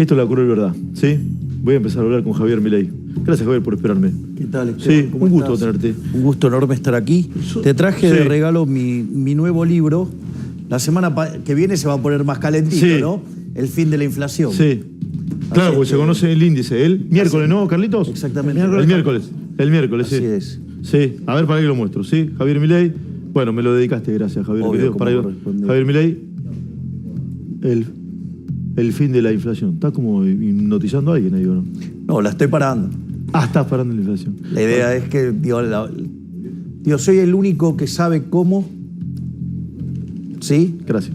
Esto es la cruel verdad, ¿sí? Voy a empezar a hablar con Javier Milei. Gracias, Javier, por esperarme. ¿Qué tal, Esteban? Sí, un gusto tenerte. Un gusto enorme estar aquí. Te traje de regalo mi nuevo libro. La semana que viene se va a poner más calentito, ¿no? El fin de la inflación. Sí. Claro, porque se conoce el índice. El miércoles, ¿no, Carlitos? Exactamente. El miércoles. El miércoles, sí. Así es. Sí. A ver, para que lo muestro, ¿sí? Javier Milei. Bueno, me lo dedicaste, gracias, Javier. Obvio, Javier Milei. El fin de la inflación. ¿Estás como hipnotizando a alguien ahí o no? No, la estoy parando. Ah, estás parando la inflación. La idea es que, soy el único que sabe cómo, ¿sí? Gracias.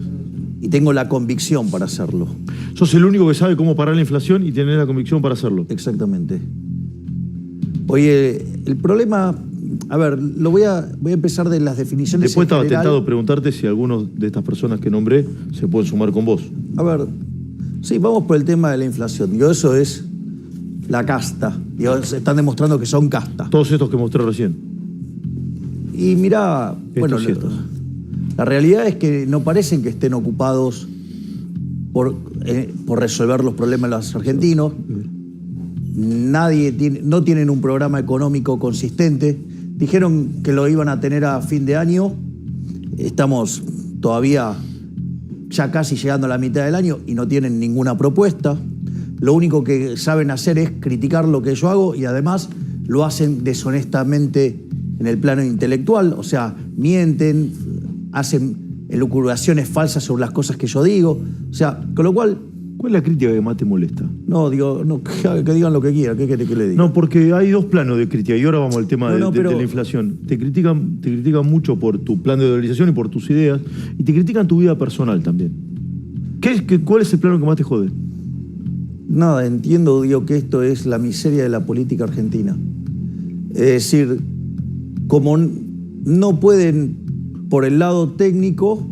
Y tengo la convicción para hacerlo. Sos el único que sabe cómo parar la inflación y tenés la convicción para hacerlo. Exactamente. Oye, el problema... A ver, voy a empezar de las definiciones. Después estaba tentado preguntarte si algunos de estas personas que nombré se pueden sumar con vos. A ver, sí, vamos por el tema de la inflación. Eso es la casta. Se están demostrando que son casta. Todos estos que mostré recién. Y mirá, bueno, la realidad es que no parecen que estén ocupados por resolver los problemas de los argentinos. No tienen un programa económico consistente. Dijeron que lo iban a tener a fin de año. Estamos todavía ya casi llegando a la mitad del año y no tienen ninguna propuesta. Lo único que saben hacer es criticar lo que yo hago y además lo hacen deshonestamente en el plano intelectual. O sea, mienten, hacen elucubraciones falsas sobre las cosas que yo digo. O sea, con lo cual... ¿Cuál es la crítica que más te molesta? No, que digan lo que quieran. ¿Qué querés que le diga? No, porque hay dos planos de crítica y ahora vamos al tema de la inflación. Te critican mucho por tu plan de dolarización y por tus ideas y te critican tu vida personal también. ¿Cuál es el plano que más te jode? Nada, entiendo, que esto es la miseria de la política argentina. Es decir, como no pueden por el lado técnico...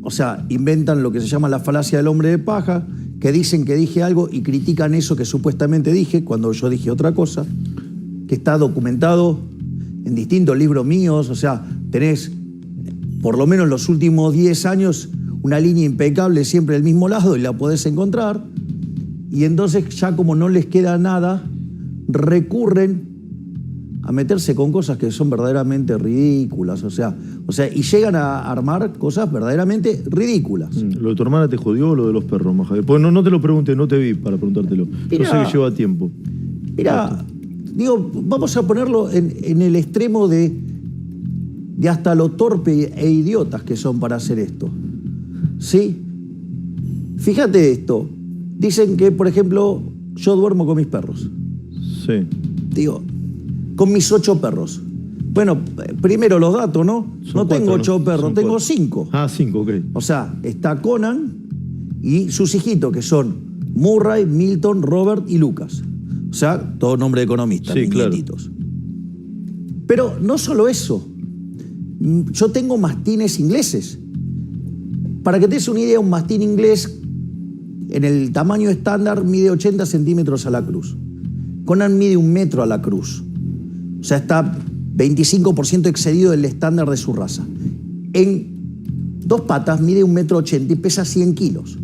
O sea, inventan lo que se llama la falacia del hombre de paja, que dicen que dije algo y critican eso que supuestamente dije, cuando yo dije otra cosa, que está documentado en distintos libros míos. O sea, tenés, por lo menos los últimos 10 años, una línea impecable siempre del mismo lado y la podés encontrar. Y entonces ya como no les queda nada, recurren a meterse con cosas que son verdaderamente ridículas, o sea, y llegan a armar cosas verdaderamente ridículas. ¿Lo de tu hermana te jodió o lo de los perros, Javier? Pues no te lo pregunté, no te vi para preguntártelo. Yo sé que lleva tiempo. Mira, vamos a ponerlo en el extremo de hasta lo torpe e idiotas que son para hacer esto. ¿Sí? Fíjate esto. Dicen que, por ejemplo, yo duermo con mis perros. Sí. Con mis 8 perros. Bueno, primero los datos, ¿no? No tengo 8 perros, tengo 5. Ah, 5, ok. O sea, está Conan y sus hijitos, que son Murray, Milton, Robert y Lucas. O sea, todo nombre de economista, sí, mis nietitos. Pero no solo eso. Yo tengo mastines ingleses. Para que te des una idea, un mastín inglés en el tamaño estándar mide 80 centímetros a la cruz. Conan mide 1 metro a la cruz. O sea, está 25% excedido del estándar de su raza. En 2 patas mide 1,80 metros y pesa 100 kilos.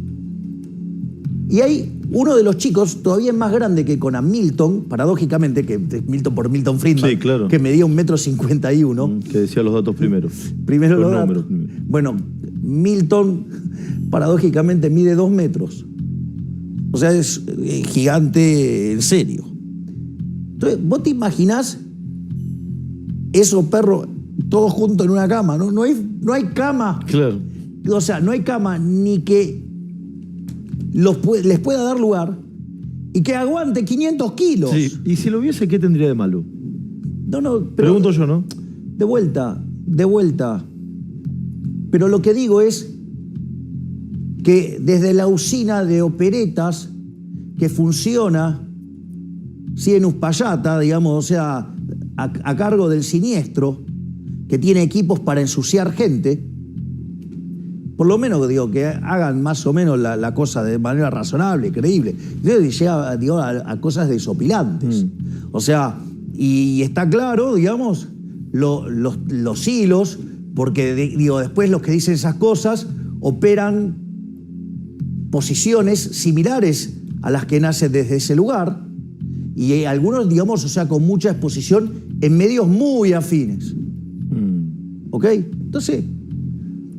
Y hay uno de los chicos, todavía más grande que Conan, Milton, paradójicamente, que Milton por Milton Friedman, sí, claro, que medía 1,51 m. Que decía los datos primero. Primero los datos. Bueno, Milton, paradójicamente, mide 2 metros. O sea, es gigante en serio. Entonces, ¿vos te imaginás esos perros todos juntos en una cama? No hay cama. Claro. O sea, no hay cama ni que les pueda dar lugar y que aguante 500 kilos. Sí. Y si lo viese, ¿qué tendría de malo? No, pero pregunto yo, ¿no? De vuelta. Pero lo que digo es que desde la usina de operetas que funciona, sí, en Uspallata, digamos, o sea, a cargo del siniestro, que tiene equipos para ensuciar gente, por lo menos que hagan más o menos la cosa de manera razonable, creíble. Entonces llega a cosas desopilantes. O sea, y está claro, digamos, los hilos, porque después los que dicen esas cosas operan posiciones similares a las que nacen desde ese lugar, y algunos, digamos, o sea, con mucha exposición en medios muy afines. ¿Ok? Entonces,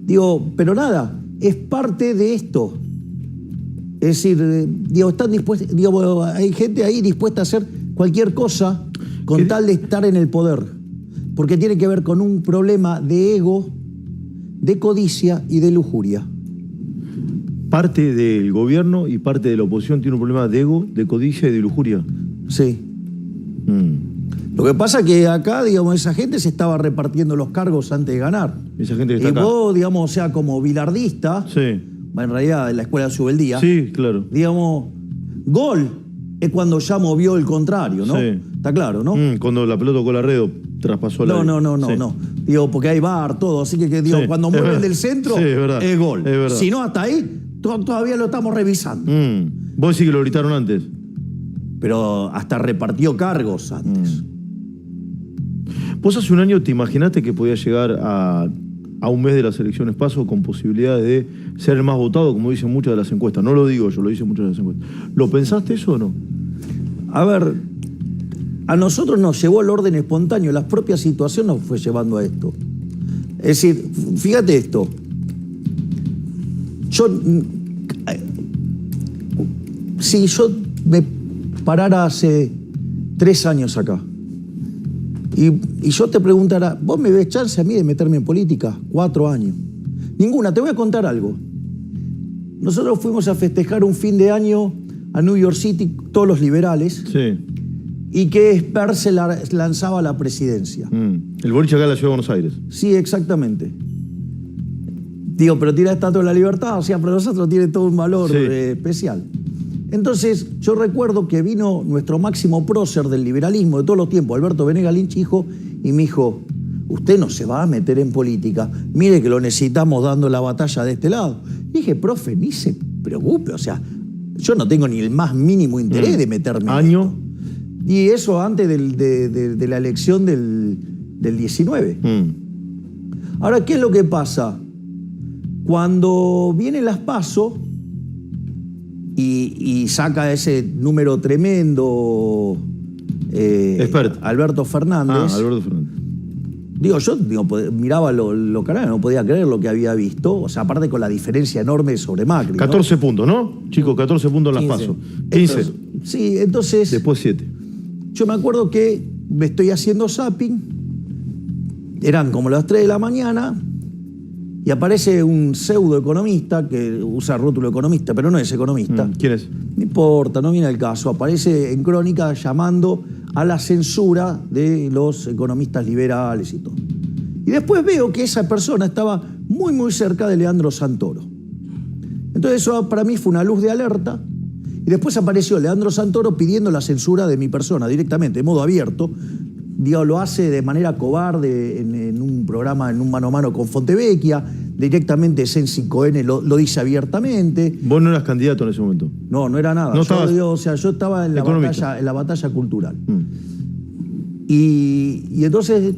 digo, pero nada, es parte de esto. Es decir, digo, están dispuestos, digo, hay gente ahí dispuesta a hacer cualquier cosa con tal de estar en el poder, porque tiene que ver con un problema de ego, de codicia y de lujuria. Parte del gobierno y parte de la oposición tiene un problema de ego, de codicia y de lujuria. Sí. Lo que pasa es que acá, digamos, esa gente se estaba repartiendo los cargos antes de ganar. Esa gente que está y acá. vos, digamos, o sea, como bilardista, Sí. en realidad en la escuela de Subeldía, Sí, claro. digamos, gol es cuando ya movió el contrario, ¿no? Sí. Está claro, ¿no? Cuando la pelota tocó la red o traspasó la... No. Digo, porque hay VAR, todo. Así que digo, Sí, cuando mueven del centro, sí, es verdad, es gol. es verdad. Si no, hasta ahí, todavía lo estamos revisando. Vos decís que lo gritaron antes. Pero hasta repartió cargos antes. Vos hace un año te imaginaste que podías llegar a un mes de las elecciones PASO con posibilidades de ser el más votado, como dicen muchas de las encuestas. No lo digo yo, lo dicen muchas de las encuestas. ¿Lo pensaste eso o no? A ver, a nosotros nos llevó el orden espontáneo, la propia situación nos fue llevando a esto. Es decir, fíjate esto. Si yo me parara hace 3 años acá y yo te preguntara, ¿vos me ves chance a mí de meterme en política? 4 años. Ninguna. Te voy a contar algo. Nosotros fuimos a festejar un fin de año a New York City, todos los liberales, Sí. y que Esper se lanzaba a la presidencia. El boliche acá en la Ciudad de Buenos Aires. Sí, exactamente. Digo, pero tiene estatua de la libertad, o sea, para nosotros tiene todo un valor especial. Entonces, yo recuerdo que vino nuestro máximo prócer del liberalismo de todos los tiempos, Alberto Venegas Lynch, hijo, y me dijo, usted no se va a meter en política, mire que lo necesitamos dando la batalla de este lado. Y dije, profe, ni se preocupe, o sea, yo no tengo ni el más mínimo interés de meterme ¿Año? en esto. Y eso antes de la elección del 19. Ahora, ¿qué es lo que pasa? Cuando vienen las PASO y saca ese número tremendo Alberto Fernández. Alberto Fernández. Yo miraba los canales, no podía creer lo que había visto. O sea, aparte con la diferencia enorme sobre Macri. 14 puntos, ¿no? Chicos, 14 puntos en las PASO. 15. Entonces, sí, entonces... Después 7. Yo me acuerdo que me estoy haciendo zapping, eran como las 3 de la mañana, y aparece un pseudoeconomista que usa rótulo economista, pero no es economista. ¿Quién es? No importa, no viene al caso. Aparece en Crónica llamando a la censura de los economistas liberales y todo. Y después veo que esa persona estaba muy, muy cerca de Leandro Santoro. Entonces eso para mí fue una luz de alerta. Y después apareció Leandro Santoro pidiendo la censura de mi persona directamente, de modo abierto. Lo hace de manera cobarde en un programa, en un mano a mano con Fontevecchia. Directamente Sensi Cohen lo dice abiertamente. ¿Vos no eras candidato en ese momento? No era nada. No yo estaba en la batalla cultural. Y entonces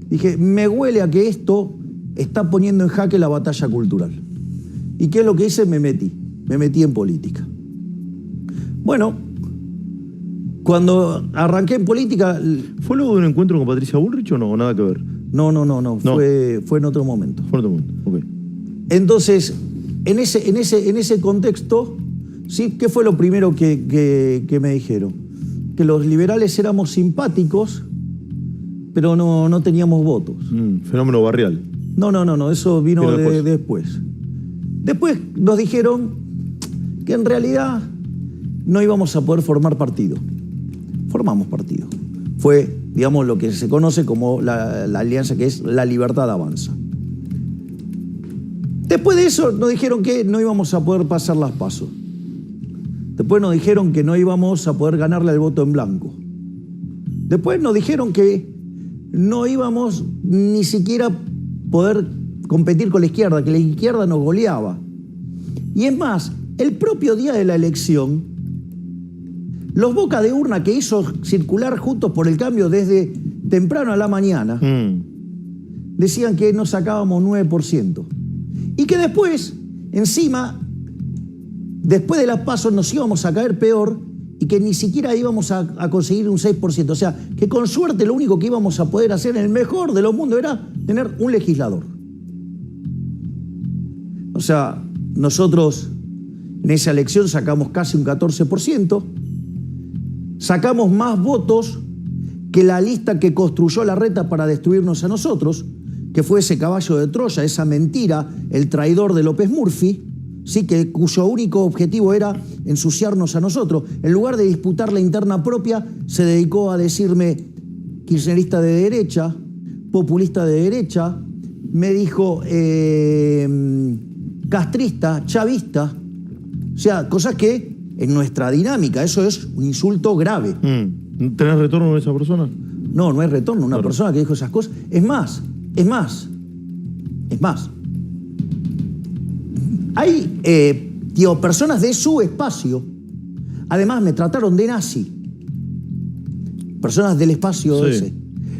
dije, me huele a que esto está poniendo en jaque la batalla cultural. ¿Y qué es lo que hice? Me metí en política. Bueno, cuando arranqué en política... ¿Fue luego de un encuentro con Patricia Bullrich o no? ¿O nada que ver? No. Fue en otro momento. Fue en otro momento, ok. Entonces, en ese contexto, ¿sí? ¿Qué fue lo primero que me dijeron? Que los liberales éramos simpáticos, pero no teníamos votos. Fenómeno barrial. No, eso vino después. Después nos dijeron que en realidad no íbamos a poder formar partido. Formamos partido. Fue, digamos, lo que se conoce como la alianza que es La Libertad Avanza. Después de eso nos dijeron que no íbamos a poder pasar las PASO. Después nos dijeron que no íbamos a poder ganarle el voto en blanco. Después nos dijeron que no íbamos ni siquiera poder competir con la izquierda, que la izquierda nos goleaba. Y es más, el propio día de la elección, los boca de urna que hizo circular Juntos por el Cambio desde temprano a la mañana, decían que nos sacábamos 9%. Y que después, encima, después de las PASO nos íbamos a caer peor y que ni siquiera íbamos a conseguir un 6%. O sea, que con suerte lo único que íbamos a poder hacer en el mejor de los mundos era tener un legislador. O sea, nosotros en esa elección sacamos casi un 14%, sacamos más votos que la lista que construyó Larreta para destruirnos a nosotros, que fue ese caballo de Troya, esa mentira, el traidor de López Murphy, ¿sí? Cuyo único objetivo era ensuciarnos a nosotros. En lugar de disputar la interna propia, se dedicó a decirme kirchnerista de derecha, populista de derecha, me dijo castrista, chavista, o sea, cosas que en nuestra dinámica, eso es un insulto grave. ¿Tenés retorno de esa persona? No, no hay retorno. Una persona que dijo esas cosas. Es más. Hay, personas de su espacio, además me trataron de nazi. Personas del espacio ese.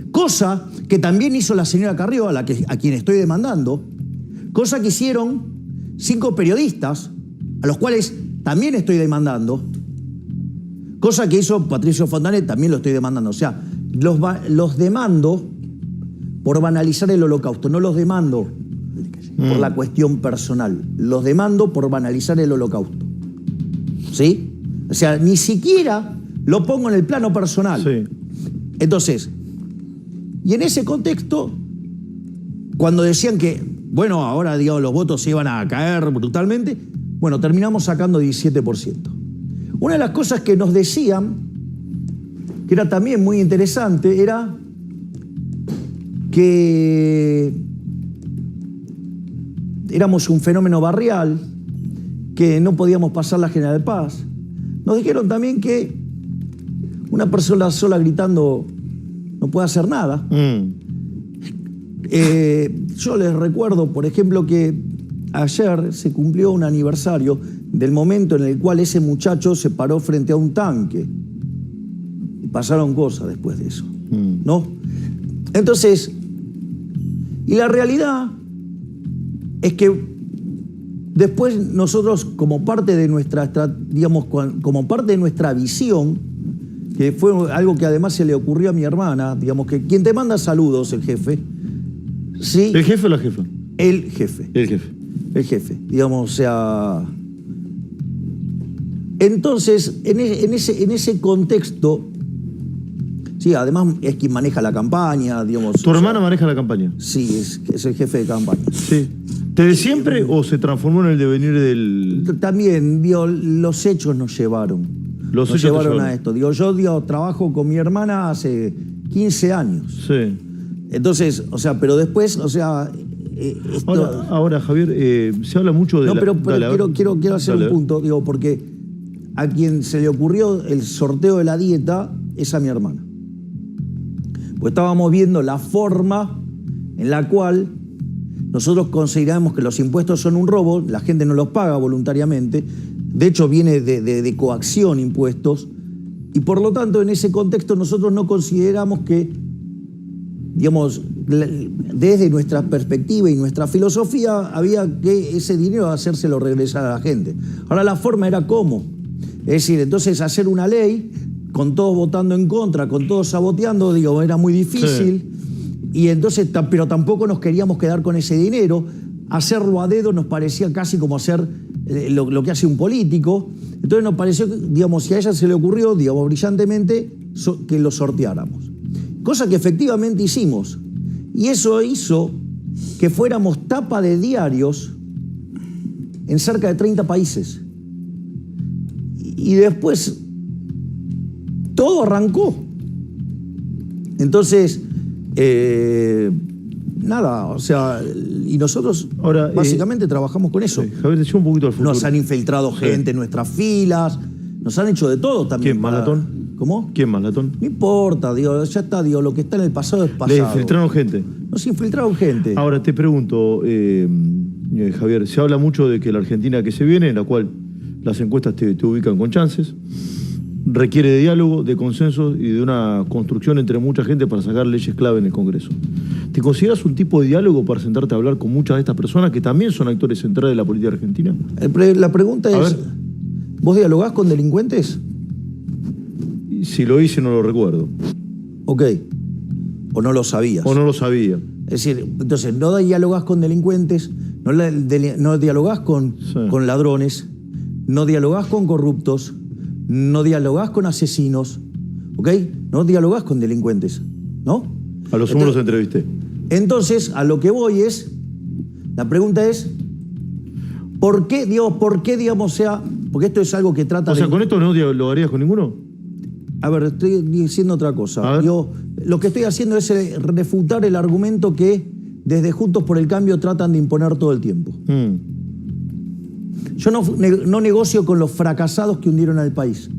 Cosa que también hizo la señora Carrió, a quien estoy demandando, cosa que hicieron 5 periodistas, a los cuales también estoy demandando, cosa que hizo Patricio Fontanet, también lo estoy demandando. O sea, los demando por banalizar el Holocausto, no los demando por la cuestión personal, los demando por banalizar el Holocausto. ¿Sí? O sea, ni siquiera lo pongo en el plano personal. Sí. Entonces, y en ese contexto, cuando decían que, bueno, ahora digamos, los votos se iban a caer brutalmente, bueno, terminamos sacando 17%. Una de las cosas que nos decían, que era también muy interesante, era que éramos un fenómeno barrial, que no podíamos pasar la General Paz. Nos dijeron también que una persona sola gritando no puede hacer nada. Yo les recuerdo, por ejemplo, que ayer se cumplió un aniversario del momento en el cual ese muchacho se paró frente a un tanque. Y pasaron cosas después de eso, ¿no? Entonces, y la realidad es que después nosotros, como parte de nuestra, digamos, como parte de nuestra visión, que fue algo que además se le ocurrió a mi hermana, digamos, que quien te manda saludos, el jefe, ¿sí? ¿El jefe o la jefa? El jefe. El jefe. El jefe, digamos, o sea... Entonces, en ese contexto, sí, además es quien maneja la campaña, digamos... ¿Tu hermana maneja la campaña? Sí, es el jefe de campaña. Sí. ¿Desde siempre o se transformó en el devenir del...? También, digo, los hechos nos llevaron. Nos llevaron a esto. Digo, yo trabajo con mi hermana hace 15 años. Sí. Entonces, o sea, pero después, o sea... Ahora, Javier, se habla mucho de... No, pero quiero hacer un punto, digo, porque a quien se le ocurrió el sorteo de la dieta es a mi hermana. Pues estábamos viendo la forma en la cual nosotros consideramos que los impuestos son un robo, la gente no los paga voluntariamente, de hecho viene de coacción impuestos, y por lo tanto en ese contexto nosotros no consideramos que, digamos, desde nuestra perspectiva y nuestra filosofía había que ese dinero hacérselo regresar a la gente. Ahora la forma era cómo, es decir, entonces hacer una ley con todos votando en contra, con todos saboteando, digo, era muy difícil. Sí. Y entonces, pero tampoco nos queríamos quedar con ese dinero. Hacerlo a dedo nos parecía casi como hacer lo que hace un político. Entonces nos pareció, digamos, si a ella se le ocurrió, digamos, brillantemente, que lo sorteáramos. Cosa que efectivamente hicimos. Y eso hizo que fuéramos tapa de diarios en cerca de 30 países. Y después todo arrancó. Entonces... nada, o sea, y nosotros ahora, básicamente trabajamos con eso. Javier, decía un poquito al futuro. Nos han infiltrado gente en nuestras filas, nos han hecho de todo también. ¿Quién, Malatón? ¿Cómo? ¿Quién, Malatón? No importa, digo, ya está, digo, lo que está en el pasado es pasado. ¿Le infiltraron gente? Nos infiltraron gente. Ahora te pregunto, Javier, se habla mucho de que la Argentina que se viene, en la cual las encuestas te ubican con chances, requiere de diálogo, de consenso y de una construcción entre mucha gente para sacar leyes clave en el Congreso. ¿Te consideras un tipo de diálogo para sentarte a hablar con muchas de estas personas que también son actores centrales de la política argentina? La pregunta es, ¿Vos dialogás con delincuentes? Si lo hice, no lo recuerdo. Ok. ¿O no lo sabías? O no lo sabía. Es decir, entonces, no dialogás con delincuentes, no dialogás con ladrones, no dialogás con corruptos, no dialogás con asesinos, ¿ok? No dialogás con delincuentes, ¿no? A los sumo los entrevisté. Entonces, a lo que voy es, la pregunta es, ¿por qué, digamos, porque esto es algo que trata de... O sea, ¿con esto no dialogarías con ninguno? A ver, estoy diciendo otra cosa. Yo lo que estoy haciendo es refutar el argumento que desde Juntos por el Cambio tratan de imponer todo el tiempo. Yo no negocio con los fracasados que hundieron al país.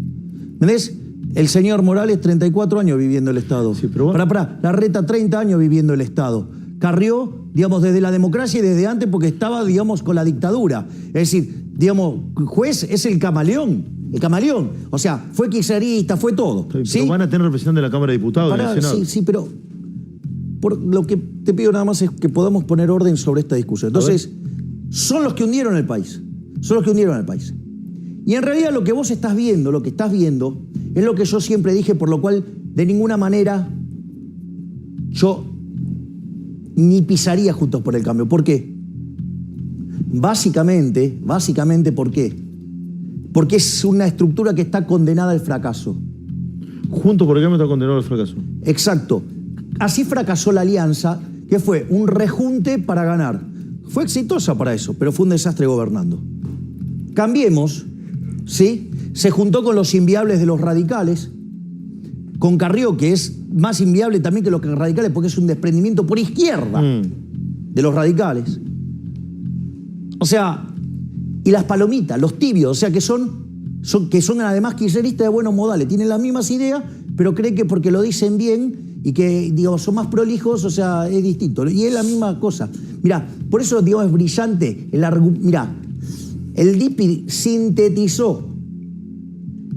¿Ves? El señor Morales, 34 años viviendo el Estado. Sí, pero Larreta, 30 años viviendo el Estado. Carrió, digamos, desde la democracia y desde antes porque estaba, digamos, con la dictadura. Es decir, digamos, juez es el camaleón. El camaleón. O sea, fue kirchnerista, fue todo. ¿Sí? Pero van a tener representación de la Cámara de Diputados y del Senado. Sí, pero por lo que te pido nada más es que podamos poner orden sobre esta discusión. Entonces, son los que hundieron el país. Son los que hundieron el país. Y en realidad lo que vos estás viendo, lo que estás viendo, es lo que yo siempre dije, por lo cual de ninguna manera yo ni pisaría Juntos por el Cambio. ¿Por qué? Básicamente, ¿por qué? Porque es una estructura que está condenada al fracaso. Juntos por el Cambio está condenado al fracaso. Exacto. Así fracasó la alianza, que fue un rejunte para ganar. Fue exitosa para eso, pero fue un desastre gobernando. Cambiemos, ¿sí? Se juntó con los inviables de los radicales, con Carrió, que es más inviable también que los radicales, porque es un desprendimiento por izquierda de los radicales. O sea, y las palomitas, los tibios, o sea, que son además kirchneristas de buenos modales, tienen las mismas ideas, pero creen que porque lo dicen bien y que, digamos, son más prolijos, o sea, es distinto. Y es la misma cosa. Mirá, por eso, digamos, es brillante el argumento. Mirá, el DIPI sintetizó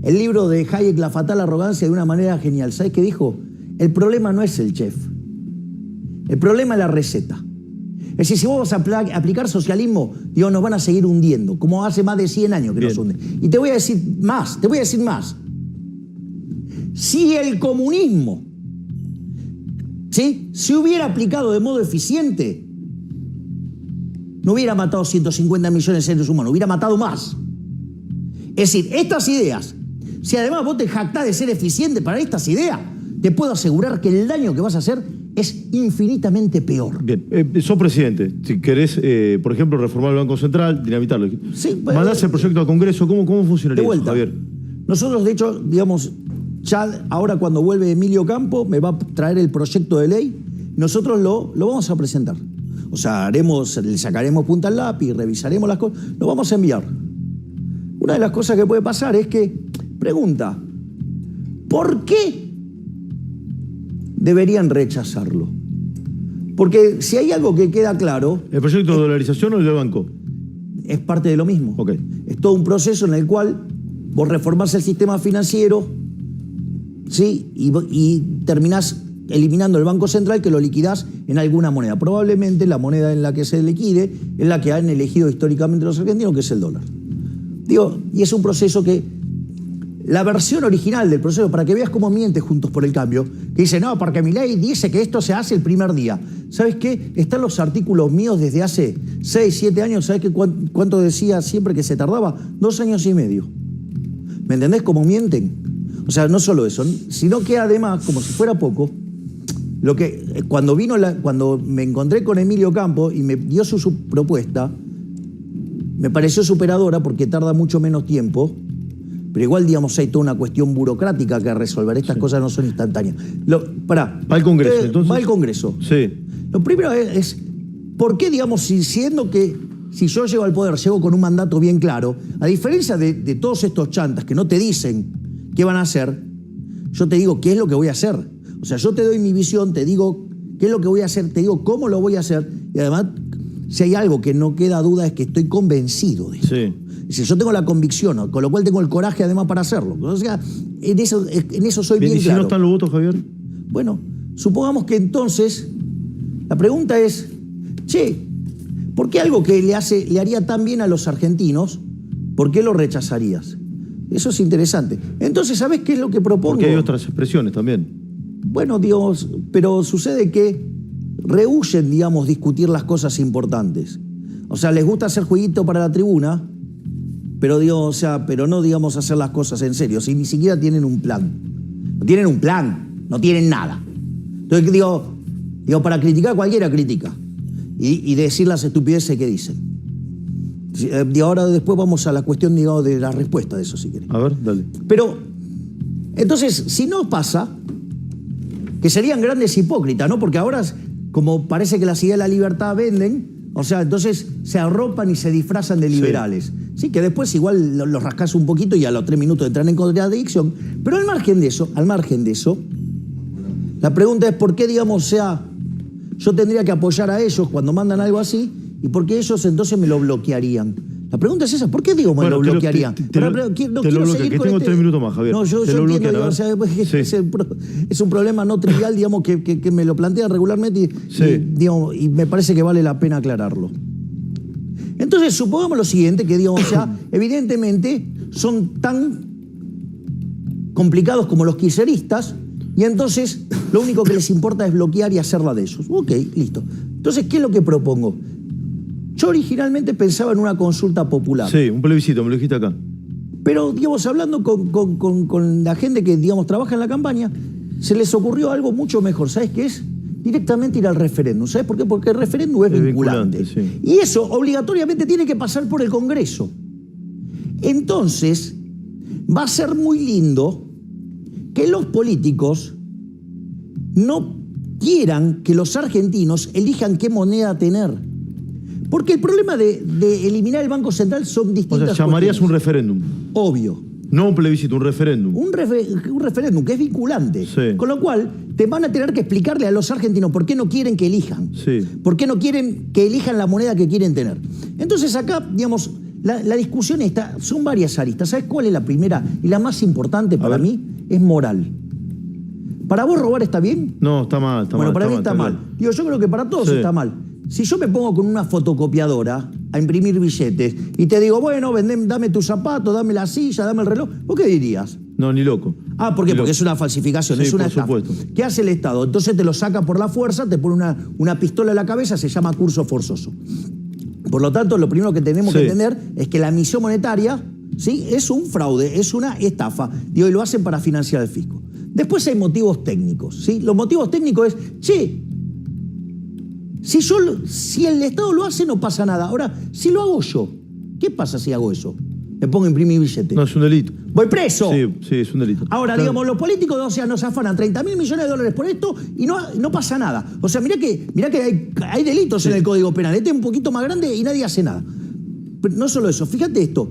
el libro de Hayek, La fatal arrogancia, de una manera genial. ¿Sabes qué dijo? El problema no es el chef. El problema es la receta. Es decir, si vos vas a aplicar socialismo, digo, nos van a seguir hundiendo, como hace más de 100 años que nos hunden. Y te voy a decir más. Si el comunismo, ¿sí?, se hubiera aplicado de modo eficiente, no hubiera matado 150 millones de seres humanos, hubiera matado más. Es decir, estas ideas, si además vos te jactás de ser eficiente para estas ideas, te puedo asegurar que el daño que vas a hacer es infinitamente peor. Bien, sos presidente. Si querés, por ejemplo, reformar el Banco Central, dinamitarlo. Sí, mandás el proyecto al Congreso, ¿cómo funcionaría eso, Javier? Nosotros, de hecho, digamos, ya ahora cuando vuelve Emilio Campo, me va a traer el proyecto de ley, nosotros lo vamos a presentar. O sea, le sacaremos punta al lápiz, revisaremos las cosas, lo vamos a enviar. Una de las cosas que puede pasar es que, pregunta, ¿por qué deberían rechazarlo? Porque si hay algo que queda claro... ¿El proyecto de dolarización o el del banco? Es parte de lo mismo. Okay. Es todo un proceso en el cual vos reformás el sistema financiero, ¿sí?, y terminás eliminando el Banco Central, que lo liquidás en alguna moneda. Probablemente la moneda en la que se liquide es la que han elegido históricamente los argentinos, que es el dólar. Digo, y es un proceso que... La versión original del proceso, para que veas cómo miente Juntos por el Cambio, que dice, no, porque mi ley dice que esto se hace el primer día. ¿Sabes qué? Están los artículos míos desde hace 6, 7 años. ¿Sabes cuánto decía siempre que se tardaba? 2 años y medio. ¿Me entendés cómo mienten? O sea, no solo eso, sino que además, como si fuera poco, lo que cuando me encontré con Emilio Campo y me dio su propuesta, me pareció superadora porque tarda mucho menos tiempo. Pero igual, digamos, hay toda una cuestión burocrática que resolver. Estas cosas no son instantáneas. Va al Congreso, entonces. Va al Congreso. Sí. Lo primero es ¿por qué, digamos, siendo que si yo llego al poder, llego con un mandato bien claro, a diferencia de todos estos chantas que no te dicen qué van a hacer, yo te digo qué es lo que voy a hacer. O sea, yo te doy mi visión, te digo qué es lo que voy a hacer, te digo cómo lo voy a hacer, y además, si hay algo que no queda duda es que estoy convencido de esto. Sí. Si yo tengo la convicción, con lo cual tengo el coraje además para hacerlo. O sea, en eso soy bien claro. ¿Y si no están los votos, Javier? Bueno, supongamos que entonces la pregunta es, che, ¿por qué algo que le haría tan bien a los argentinos, por qué lo rechazarías? Eso es interesante. Entonces, ¿sabés qué es lo que propongo? Porque hay otras expresiones también. Bueno, digamos, pero sucede que rehúyen, digamos, discutir las cosas importantes. O sea, les gusta hacer jueguito para la tribuna, pero, digamos, o sea, pero no, digamos, hacer las cosas en serio. Si ni siquiera tienen un plan. No tienen un plan, no tienen nada. Entonces, digo, para criticar cualquiera critica. Y decir las estupideces que dicen. Y ahora después vamos a la cuestión, digamos, de la respuesta de eso, si querés. A ver, dale. Pero, entonces, si no pasa, que serían grandes hipócritas, ¿no? Porque ahora, como parece que las ideas de la libertad venden, o sea, entonces se arropan y se disfrazan de liberales. Sí, que después igual los rascas un poquito y a los 3 minutos entran en contradicción. Pero al margen de eso, la pregunta es por qué, digamos, o sea, yo tendría que apoyar a ellos cuando mandan algo así y por qué ellos entonces me lo bloquearían. La pregunta es esa, ¿por qué digo me lo bloquearían? Te lo bloqueo, que tengo 3 minutos más, Javier. No, yo entiendo, o sea, es un problema no trivial, digamos, que me lo plantean regularmente y me parece que vale la pena aclararlo. Entonces, supongamos lo siguiente, que digamos, o sea, evidentemente son tan complicados como los kirchneristas y entonces lo único que les importa es bloquear y hacerla de ellos. Ok, listo. Entonces, ¿qué es lo que propongo? Yo originalmente pensaba en una consulta popular. Sí, un plebiscito, me lo dijiste acá. Pero, digamos, hablando con la gente que, digamos, trabaja en la campaña, se les ocurrió algo mucho mejor. ¿Sabes qué es? Directamente ir al referéndum. ¿Sabes por qué? Porque el referéndum es vinculante. Sí. Y eso obligatoriamente tiene que pasar por el Congreso. Entonces, va a ser muy lindo que los políticos no quieran que los argentinos elijan qué moneda tener. Porque el problema de eliminar el Banco Central son distintas cosas. O sea, llamarías cuestiones. Un referéndum. Obvio. No un plebiscito, un referéndum. Un referéndum que es vinculante. Sí. Con lo cual, te van a tener que explicarle a los argentinos por qué no quieren que elijan. Sí. Por qué no quieren que elijan la moneda que quieren tener. Entonces acá, digamos, la discusión está, son varias aristas. ¿Sabes cuál es la primera y la más importante para mí? Es moral. ¿Para vos robar está bien? No, está mal. Bueno, para mí está mal. Digo, yo creo que para todos está mal. Si yo me pongo con una fotocopiadora a imprimir billetes y te digo, bueno, dame tu zapato, dame la silla, dame el reloj, ¿vos qué dirías? No, ni loco. Ah, ¿por qué? Porque es una falsificación, sí, es una estafa. Supuesto. ¿Qué hace el Estado? Entonces te lo saca por la fuerza, te pone una pistola en la cabeza, se llama curso forzoso. Por lo tanto, lo primero que tenemos que entender es que la emisión monetaria, ¿sí?, es un fraude, es una estafa. Digo, y lo hacen para financiar el fisco. Después hay motivos técnicos, ¿sí? Los motivos técnicos es, che, si el Estado lo hace no pasa nada. Ahora, si lo hago yo, ¿qué pasa si hago eso? Me pongo a imprimir billetes. No, es un delito. ¡Voy preso! Sí, es un delito. Ahora, digamos, los políticos, o sea, nos afanan 30.000 millones de dólares por esto y no pasa nada. O sea, mirá que hay delitos en el Código Penal. Este es un poquito más grande y nadie hace nada. Pero no solo eso, fíjate esto.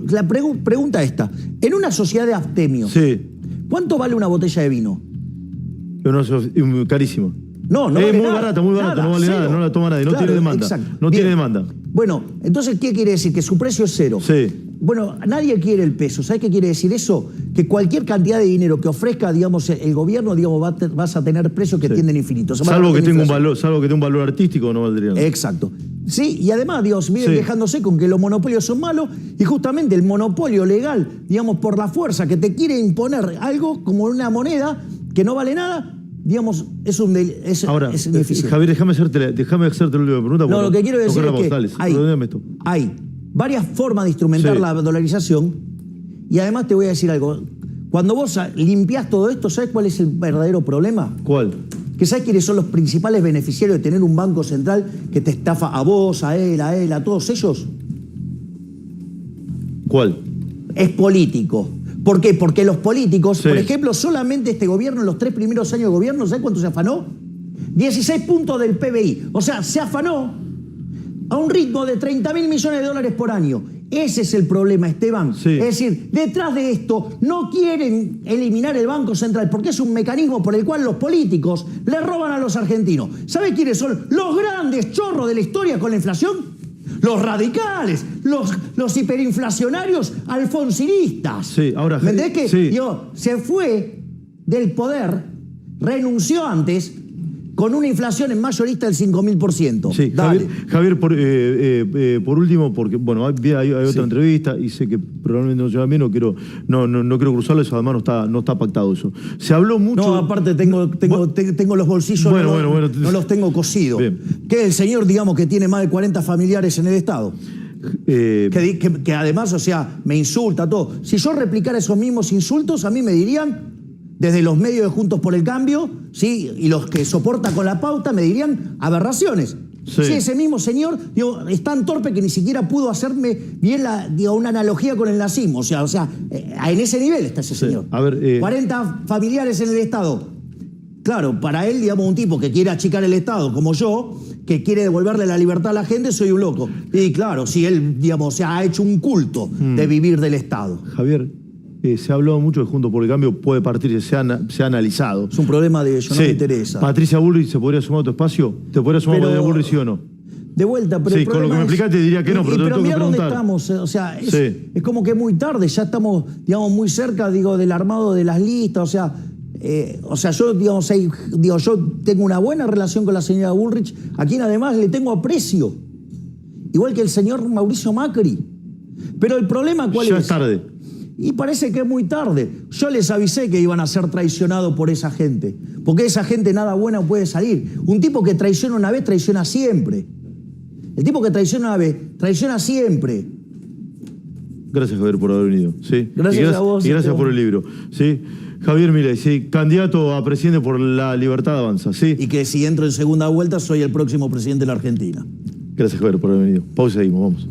La pregunta esta. En una sociedad de abstemios, ¿cuánto vale una botella de vino? Carísimo. No es vale muy nada, barata, muy barata, no vale nada, no la toma nadie, no tiene demanda. Exacto. No tiene demanda. Bueno, entonces, ¿qué quiere decir? Que su precio es cero. Sí. Bueno, nadie quiere el peso. ¿Sabes qué quiere decir eso? Que cualquier cantidad de dinero que ofrezca, digamos, el gobierno, digamos, vas a tener precios que tienden infinitos. Salvo que tenga un valor artístico, no valdría nada. Exacto. Sí, y además, Dios, miren, quejándose con que los monopolios son malos, y justamente el monopolio legal, digamos, por la fuerza que te quiere imponer algo como una moneda que no vale nada, digamos, es ineficiente. Javier, déjame hacerte la última pregunta. No, lo que quiero decir es que hay varias formas de instrumentar la dolarización, y además te voy a decir algo. Cuando vos limpiás todo esto, ¿sabes cuál es el verdadero problema? ¿Cuál? ¿Que sabes quiénes son los principales beneficiarios de tener un banco central que te estafa a vos, a él, a todos ellos? ¿Cuál? Es político. ¿Por qué? Porque los políticos, por ejemplo, solamente este gobierno, en los 3 primeros años de gobierno, ¿sabes cuánto se afanó? 16 puntos del PBI. O sea, se afanó a un ritmo de 30.000 millones de dólares por año. Ese es el problema, Esteban. Es decir, detrás de esto no quieren eliminar el Banco Central porque es un mecanismo por el cual los políticos le roban a los argentinos. ¿Sabe quiénes son los grandes chorros de la historia con la inflación? Los radicales, los hiperinflacionarios alfonsinistas. Sí, ahora... ¿Me entendés que se fue del poder, renunció antes, con una inflación en mayorista del 5.000%. Sí, Dale. Javier, por último, porque bueno, hay otra entrevista y sé que probablemente no se va bien, no quiero cruzarlo, eso además no está pactado eso. Se habló mucho... No, aparte tengo los bolsillos, no los tengo cosidos. Que el señor, digamos, que tiene más de 40 familiares en el Estado. Que además, o sea, me insulta todo. Si yo replicara esos mismos insultos, a mí me dirían, desde los medios de Juntos por el Cambio, ¿sí? Y los que soportan con la pauta, me dirían aberraciones. Sí, ese mismo señor, digo, es tan torpe que ni siquiera pudo hacerme bien una analogía con el nazismo. O sea, en ese nivel está ese señor. A ver, 40 familiares en el Estado. Claro, para él, digamos, un tipo que quiere achicar el Estado, como yo, que quiere devolverle la libertad a la gente, soy un loco. Y claro, si él, digamos, se ha hecho un culto de vivir del Estado. Javier, se ha hablado mucho de Juntos por el Cambio, puede partir, se ha analizado. Es un problema de ellos, no me interesa. Patricia Bullrich, ¿se podría sumar a tu espacio? ¿Te podría sumar a Patricia Bullrich, sí o no? De vuelta, pero sí, con lo que me explicaste diría que no, pero te tengo que preguntar. ¿Dónde estamos? O sea, es como que es muy tarde, ya estamos, digamos, muy cerca, digo, del armado de las listas, o sea, yo, digamos, yo tengo una buena relación con la señora Bullrich, a quien además le tengo aprecio, igual que el señor Mauricio Macri. Pero el problema, ¿cuál es? Ya es tarde. Y parece que es muy tarde. Yo les avisé que iban a ser traicionados por esa gente, porque esa gente nada buena puede salir. Un tipo que traiciona una vez, traiciona siempre. El tipo que traiciona una vez, traiciona siempre. Gracias, Javier, por haber venido. ¿Sí? Gracias a vos. Y gracias por el libro. ¿Sí? Javier Milei, sí, candidato a presidente por La Libertad Avanza. ¿Sí? Y que si entro en segunda vuelta soy el próximo presidente de la Argentina. Gracias, Javier, por haber venido. Pausa y seguimos, vamos.